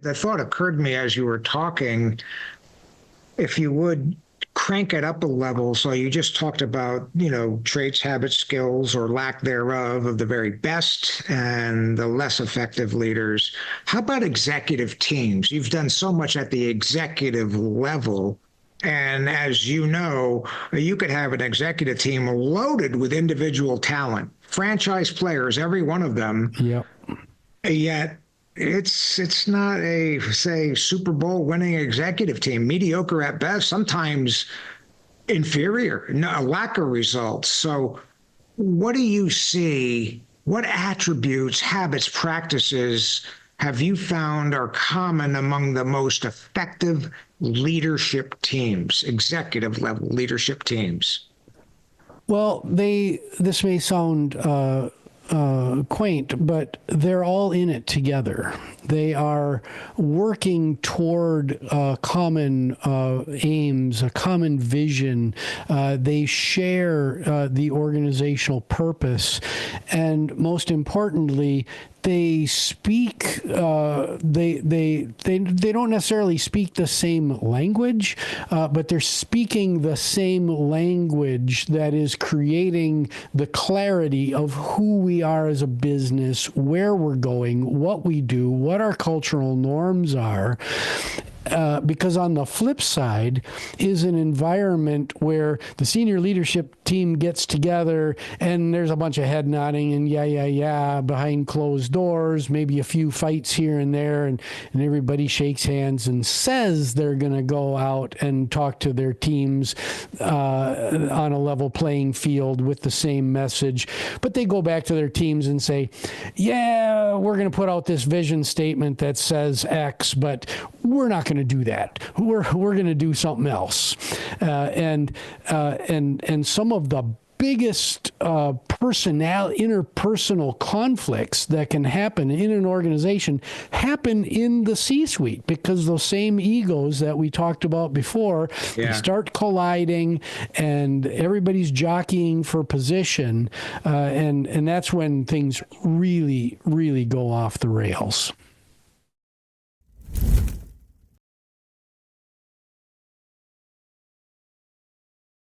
The thought occurred to me as you were talking, if you would crank it up a level. So you just talked about, traits, habits, skills, or lack thereof of the very best and the less effective leaders. How about executive teams? You've done so much at the executive level. And as you know, you could have an executive team loaded with individual talent, franchise players, every one of them. Yep. Yet it's not a, say, Super Bowl winning executive team, mediocre at best, sometimes inferior, a lack of results. So what do you see? What attributes, habits, practices have you found are common among the most effective leadership teams, executive level leadership teams? Well, this may sound quaint, but they're all in it together. They are working toward common aims, a common vision. They share the organizational purpose, and most importantly, they speak. They don't necessarily speak the same language, but they're speaking the same language that is creating the clarity of who we are as a business, where we're going, what we do, what our cultural norms are. Because on the flip side is an environment where the senior leadership team gets together and there's a bunch of head nodding and yeah behind closed doors, maybe a few fights here and there, and everybody shakes hands and says they're going to go out and talk to their teams on a level playing field with the same message. But they go back to their teams and say, yeah, we're going to put out this vision statement that says X, but we're not going to do that. We're going to do something else. And some of the biggest interpersonal conflicts that can happen in an organization happen in the C-suite, because those same egos that we talked about before, they start colliding and everybody's jockeying for position. And that's when things really, really go off the rails.